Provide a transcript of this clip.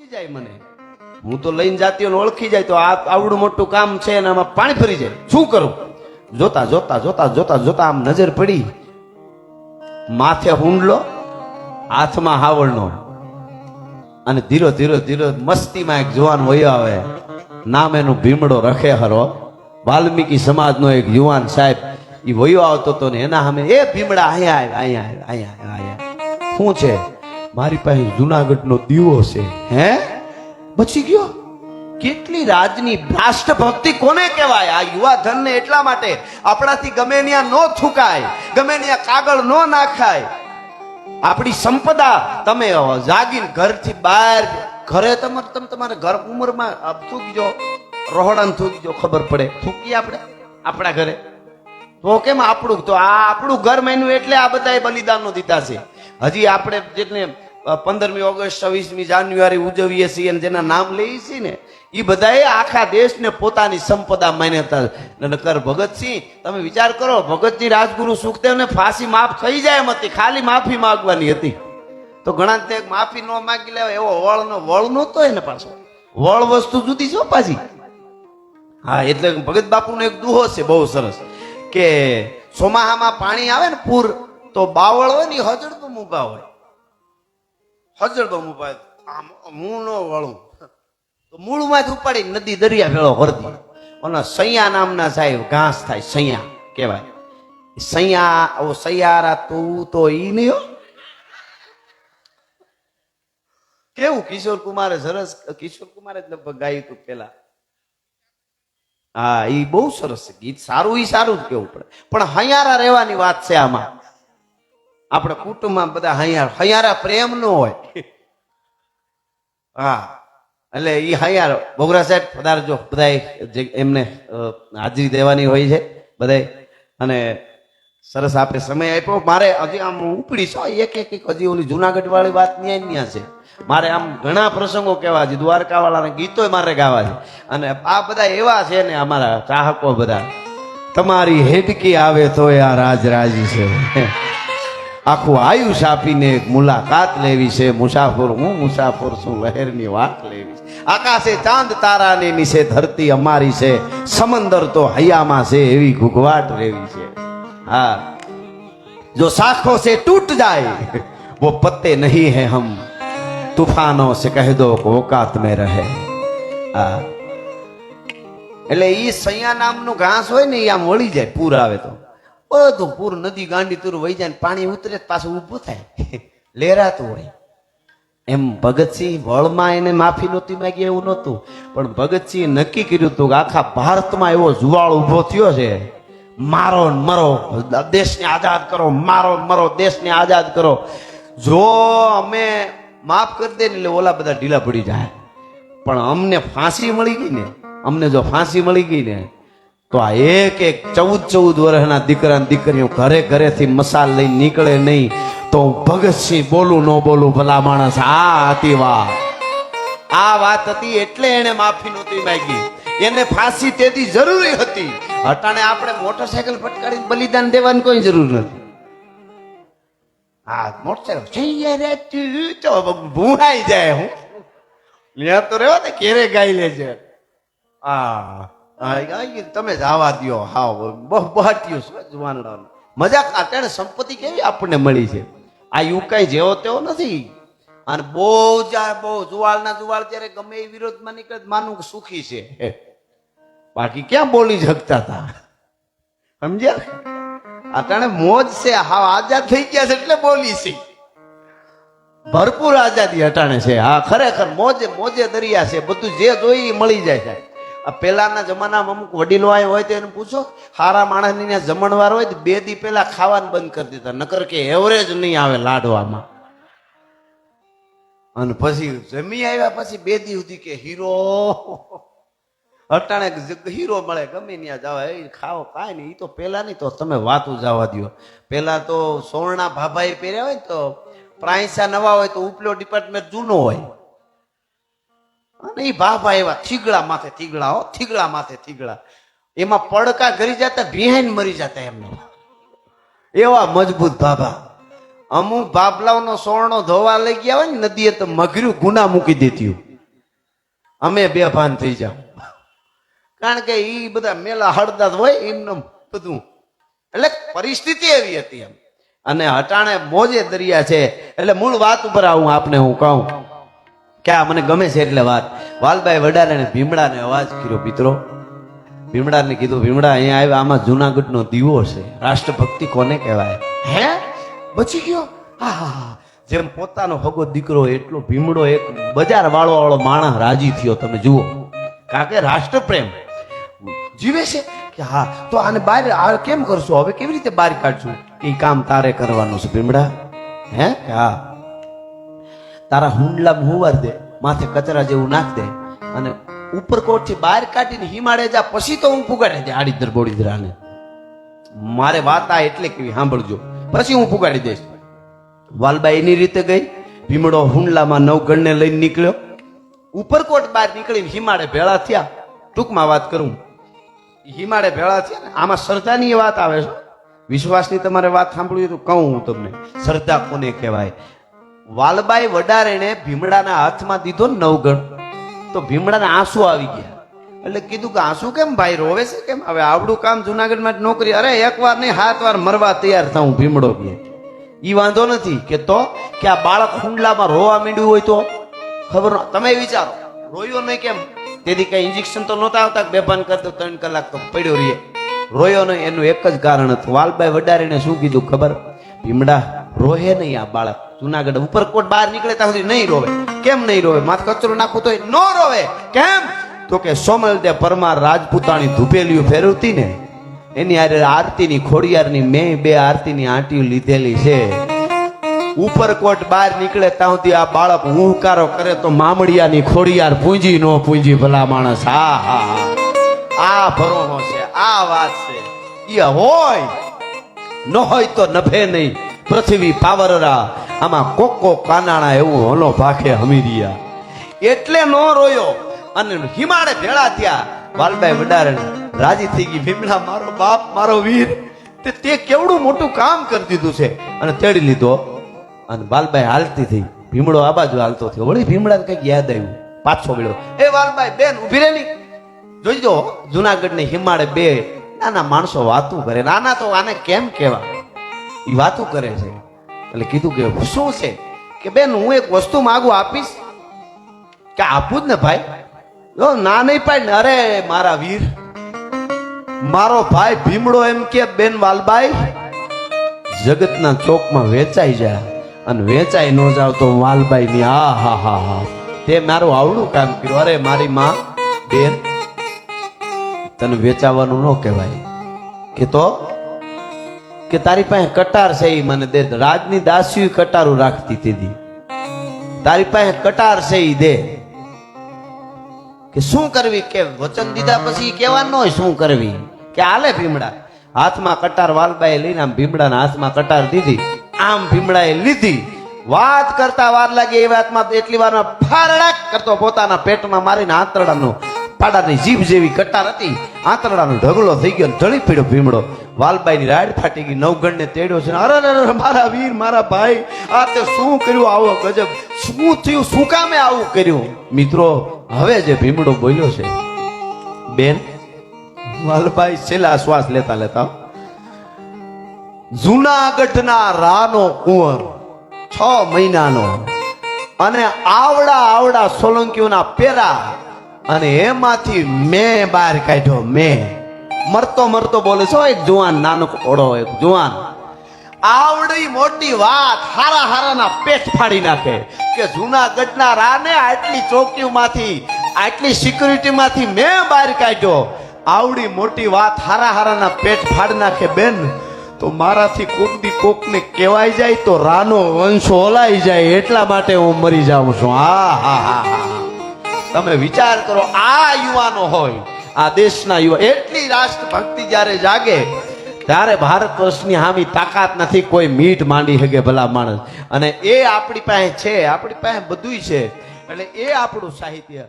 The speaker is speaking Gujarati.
ઓળખી જાય મને, હું તો લઈને જાતી હોય ઓળખી જાય તો આ આવડું મોટું કામ છે અને આમાં પાણી ફરી જાય, શું કરું? જોતા જોતા જોતા જોતા જોતા આમ નજર પડી, માથે હુંડલો, હાથમાં હાવળનો, અને ધીરો ધીરો ધીરો મસ્તીમાં એક જુવાન વયો આવે, નામ એનું ભીમડો રખે હરો, વાલ્મીકી સમાજનો એક યુવાન સાહેબ, એ વયો આવતો હતો ને એના સામે, એ ભીમડા અહીંયા અહીંયા અહીંયા અહીંયા, શું છે? મારી પાસે જુનાગઢનો દીવો છે. હે? બચી ગયો? કેટલી રાજની રાષ્ટ્રભક્તિ કોને કહેવાય? આ યુવા ધનને એટલા માટે આપણાથી ગમે ત્યાં નો થૂકાય, ગમે ત્યાં કાગળ નો નાખાય. આપણી સંપદા તમે જાગીને ઘરથી બહાર, ઘરે તમારે ઘર ઉંમરમાં થૂકજો, રોહડાને થૂકજો, ખબર પડે. થૂકીએ આપણે આપણા ઘરે તો કેમ આપણું? તો આ આપણું ઘર માન્યું એટલે આ બધા બલિદાનો દીધા છે. હજી આપણે જેટલે 15મી ઓગસ્ટ 26મી જાન્યુઆરી ઉજવીએ છીએ અને જેના નામ લઈએ છીએ ને, એ બધાએ આખા દેશને પોતાની સંપદા માન્યતા. નકર ભગતસિંહ, તમે વિચાર કરો, ભગતસિંહ રાજગુરુ સુખદેવને ફાંસી માફ થઈ જાય એમ હતી, ખાલી માફી માંગવાની હતી. તો ઘણા તે માફી ન માંગી લેવા એવો વળ નહોતો એને પાછો. વળ વસ્તુ જુદી છે પાછી. હા, એટલે ભગત બાપુનો એક દુહો છે બહુ સરસ, કે ચોમાહામાં પાણી આવે ને પૂર, તો બાવળ હોય ને હજળતો મૂપા હોય, હજળતો મૂપા, હું ન વળું તો મૂળમાંથી ઉપાડી નદી દરિયા ભેળો કરતી. અને સૈયા નામના સાહેબ ઘાસ થાય, સૈયા કહેવાય. સૈયા ઓ સૈયારા તું તો ઈ નહીં હો. કેવું કિશોર કુમારે સરસ, કિશોર કુમારે જ લગભગ ગાયું હતું પેલા. હા, એ બહુ સરસ છે ગીત, સારું ઈ સારું જ કેવું પડે. પણ હૈયારા રહેવાની વાત છે આમાં. આપણે કુટુંબમાં બધા હૈયારા પ્રેમ નો હોય. હા, એટલે એ હૈયાર બોગરા સાહેબ પધારજો, બધા એમને હાજરી દેવાની હોય છે બધા. અને સરસ આપણે સમય આપ્યો. મારે હજી આમ ઉપડી છો એક હજી ઓલી જુનાગઢ વાળી વાત ન્યા છે. મારે આમ ઘણા પ્રસંગો કહેવા છે, દ્વારકા વાળાના ગીતો મારે ગાવા છે. અને આ બધા એવા છે ને અમારા ચાહકો બધા, તમારી હેડકી આવે તો આ રાજરાજી છે. આખું આયુષ આપીને એક મુલાકાત લેવી છે. મુસાફર હું મુસાફર છું, લહેરની વાત લેવી છે. આકાશે ચાંદ તારાની નીચે ધરતી અમારી છે, સમંદર તો હૈયામાં છે એવી ઘૂઘવાટ લેવી છે. હા, જો શાખો से टूट जाए वो पत्ते नहीं है हम, तूफानों से कह दो औकात में रहे. હા, એટલે ઈ સૈયા નામનું ઘાસ હોય ને, એ આમ વળી જાય પૂર આવે તો. બધું પૂર નદી ગાંડી તુર વહી જાય, પાણી ઉતરે પાછું ઊભું થાય, લેરાતું હોય. એમ ભગતસિંહ વળમાં એને માફી નહોતી માંગી એવું નહોતું, પણ ભગતસિંહ નક્કી કર્યું હતું કે આખા ભારતમાં એવો જુવાળ ઉભો થયો છે, મારો મરો દેશને આઝાદ કરો, મારો મરો દેશને આઝાદ કરો. જો અમે માફ કરી દે ને એટલે ઓલા બધા ઢીલા પડી જાય, પણ અમને ફાંસી મળી ગઈ ને, અમને જો ફાંસી મળી ગઈ ને, તો આ એક 14 વર્ષના દીકરા દીકરીઓ ઘરે ઘરેથી મસાલ લઈ નીકળે નહીં. તો ભગતસિંહ બોલું ન બોલું ભલા માણસ, આ હતી વાત, આ વાત હતી એટલે એને માફી નહોતી માંગી. એને ફાંસી તેથી જરૂરી હતી. અટાણે આપણે મોટરસાયકલ ફટકારી બલિદાન દેવાની કોઈ જરૂર નથી. હા, મોટરસાયકલ ભૂહાઈ જાય, હું ત્યાં તો રેવા ને કેરે ગાઈ લેજે. હા, તમે જવા દો. હા, બહાટ્યું જુવાનડા મજાક. અત્યારે સંપત્તિ કેવી આપણને મળી છે, આ યુકાઈ જેવો તેવો નથી. અને બહુ જુવાળના જુવાળ ત્યારે ગમે એ વિરોધમાં નીકળે માનું સુખી છે, બાકી ક્યાં બોલી શકતા હતા, સમજ્યા? અત્યારે મોજ છે, હા આઝાદ થઈ ગયા છે એટલે બોલી છે, ભરપૂર આઝાદી અટાણે છે. હા, ખરેખર મોજે મોજે દરિયા છે, બધું જે જોઈ મળી જાય છે. પેલાના જમાનામાં અમુક વડીલો આવ્યા હોય તો એને પૂછો, હારા માણસની જમણવાર હોય તો 2 દી પહેલા ખાવાનું બંધ કરી દીધા, નકર કે એવરેજ નહીં આવે લાડવામાં. અને પછી જમી આવ્યા પછી 2 દી સુધી કે હીરો, અટાણે હીરો મળે ગમે ત્યાં જવા, એ ખાઓ કાંઈ નહીં. એ તો પેલા નહીં, તો તમે વાતું જવા દો. પેલા તો સોળના ભાભાએ પહેર્યા હોય તો પ્રાંસા નવા હોય તો ઉપલો ડિપાર્ટમેન્ટ જૂનો હોય, અને એ ભાભા એવા થીગડા માથે થીગડા, હો થીગડા માથે થીગડા, એમાં પડકા ઘરી જતા બિહાઈન મરી જતા એમને, એવા મજબૂત ભાભા. અમુક ભાભલાઓનો સોરણો ધોવા લઈ ગયા હોય ને નદીએ તો મગર્યું ગુના મૂકી દેતી. અમે બેભાન થઈ જાવ, કારણ કે ઈ બધા મેલા હળદા હોય એમનું બધું, એટલે પરિસ્થિતિ એવી હતી એમ. અને હટાણે મોજે દરિયા છે. એટલે મૂળ વાત ઉપર આવું આપને હું કહું કે આ મને ગમે છે એટલે વાત. વાલભાઈ વડારે ભીમડાને અવાજ કર્યો. મિત્રો ભીમડાને કીધું, ભીમડા અહીંયા આવ્યા, આમાં જુનાગઢનો દીવો છે, રાષ્ટ્રભક્તિ કોને કહેવાય? હે, બચી ગયો? હા, જેમ પોતાનો હગો દીકરો એટલો ભીમડો એક બજાર વાળો માણસ રાજી થયો. તમે જુઓ, કારણ કે રાષ્ટ્રપ્રેમ જીવે છે કે હા, તો આને બહાર કેમ કરશો? હવે કેવી રીતે બહાર કાઢશું? એ કામ તારે કરવાનું છે ભીમડા. હે, હા, તારા હુંડલામાં હુંવાર દે, માથે કચરા જેવું નાખ દે, અને ઉપરકોટ થી બહાર કાઢીને હિમાડે જા, પછી તો હું પુગાડી દે આડીદર બોડીદરાને. મારે વાત આ એટલે કેવી સાંભળજો, પછી હું પુગાડી દઈશ. વાલબાઈ એની રીતે ગઈ. ભીમડો હુંડલામાં નવગણને લઈને નીકળ્યો. ઉપરકોટ બહાર નીકળીને હિમાડે ભેળા થયા. ટૂંકમાં વાત કરું, હિમાડે ભેળા થયા ને, આમાં શ્રદ્ધાની વાત આવે છે. વિશ્વાસની તમારે વાત સાંભળવી તો કહું હું તમને, શ્રદ્ધા કોને કહેવાય. વાલબાઈ વડારેને ભીમડાના હાથમાં દીધો નવગણ, તો ભીમડાના આંસુ આવી ગયા. એટલે કીધું કે આંસુ કેમ ભાઈ, રોવે છે કેમ? હવે આવડું કામ જુનાગઢમાં નોકરી, અરે એક વાર નહીં 7 વાર મરવા તૈયાર થાઉં. ભીમડો કે ઈ વાંધો નથી કે તો કે આ બાળક હુંડલામાં રોવા માંડ્યું હોય તો ખબર ન. તમે વિચારો, રોયો નહીં કેમ? તેથી કઈ ઇન્જેક્શન તો નહોતા આવતા, બેભાન કરતો 3 કલાક તો પડ્યો રહીએ. રોયો નહીં એનું એક જ કારણ હતું. વાલબાઈ વડારીને શું કીધું ખબર? ભીમડા, રોહે નહીં આ બાળક. જુનાગઢ ઉપરકોટ બહાર નીકળે ત્યાં સુધી નહીં રોવે. કેમ નહીં રોવે? માથે કચરો નાખું તો ન રોવે. કેમ? તો કે સોમલદે પરમાર રાજપૂતાણી ધૂપેલિયું ફેરવતી ને, એની આરે આરતીની ખોડિયારની મેં 2 આરતીની આંટીઓ લીધેલી છે. ઉપરકોટ બહાર નીકળે ત્યાં સુધી આ બાળક હુંકારો કરે તો મામડિયાની ખોડિયાર પૂંજી નો પૂંજી ભલા માણસ. હા હા હા, આ ભરોહો છે, આ વાત છે. એ હોય ન હોય તો નભે નહીં પૃથ્વી પાવરરા, આમાં કોકો કાનાણા એવું હોલો ભાખે હમીરિયા. એટલે નો રોયો અને હિમાડે ભેળા થયા. વાલબાઈ વડારે રાજી થઈ ગઈ. ભીમડા મારો બાપ, મારો વીર, તે કેવડું મોટું કામ કરી દીધું છે, અને તેડી લીધો. અને વાલબાઈ હાલતી થઈ. ભીમડો આ બાજુ હાલતો થયો. વળી ભીમડાને કઈક યાદ આવ્યું, પાછો વળ્યો. એ વાલબાઈ બેન ઉભી રહેલી, જોઈજો જુનાગઢ ને હિમાડે 2 નાના માણસો વાતું કરે. નાના તો આને કેમ કેવા, એ વાતું કરે છે. એટલે કીધું કે શું છે? કે બેન હું એક વસ્તુ માંગુ, આપીશ? કે આપું જ ને ભાઈ. ના નહીં પાડ. અરે મારા વીર, મારો ભાઈ ભીમડો એમ કે બેન વાલબાઈ જગતના ચોકમાં વેચાઈ જાય, અને વેચાઈ ન જાવ તો વાલબાઈ ની આ હા હા હા, તે મારું આવડું કામ કર્યું. અરે મારી માં, બેન તને વેચાવાનું ન કહેવાય. કે તો કે તારી પાસે કટાર છે, એ મને દે. રાજની દાસીઓ કટારું રાખતી હતી, તારી પાસે કટાર છે એ દે. કે શું કરવી? કે વચન દીધા પછી કહેવાનું હોય શું કરવી. કે હાલે ભીમડા. હાથમાં કટાર વાલબાઈ લઈને આમ ભીમડાના હાથમાં કટાર દીધી. આમ ભીમડાએ લીધી. વાત કરતા વાર લાગી. એ વાતમાં એટલી વારમાં ફારડાક કરતો પોતાના પેટમાં મારીને આંતરડાનો પાડાની જીભ જેવી કટાર હતી, આંતરડાનો ઢગલો થઈ ગયો, ઢળી પડ્યો ભીમડો. વાલબાઈની રાડ ફાટી ગઈ. નવગણને તેડ્યો છે. અરે મારા વીર, મારા ભાઈ, આ તે શું કર્યું? આવો ગજબ શું થયું? શું કામે આવું કર્યું? મિત્રો હવે જે ભીમડો બોલ્યો છે, બેન વાલબાઈ છેલ્લા શ્વાસ લેતા લેતા, જુનાગઢના રાનો કુંવર 6 મહિનાનો, અને આવડા સોલંકીઓના પેરા, અને એમાંથી મેં બહાર કાઢ્યો. મેં મરતો બોલે છો. એક જુવાન, નાનો ઓળો એક જુવાન, આવડી મોટી વાત હારાના પેટ ફાડી નાખે કે જુનાગઢના રાને આટલી ચોકીઓમાંથી, આટલી સિક્યુરિટીમાંથી મેં બહાર કાઢ્યો. આવડી મોટી વાત હારાના પેટ ફાડી નાખે. બેન તો મારાથી કોકને કહેવાય જાય તો રાનો વંશ ઓલાઈ જાય, એટલા માટે હું મરી જાઉં છું. હા હા હા હા, તમે વિચાર કરો. આ યુવાનો હોય, આ દેશના યુવા, એટલી રાષ્ટ્રભક્તિ જ્યારે જાગે ત્યારે ભારત વર્ષની હામી તાકાત નથી કોઈ મીઠ માંડી શકે ભલા માણસ. અને એ આપણી પાસે છે, આપણી પાસે બધુંય છે. એટલે એ આપણું સાહિત્ય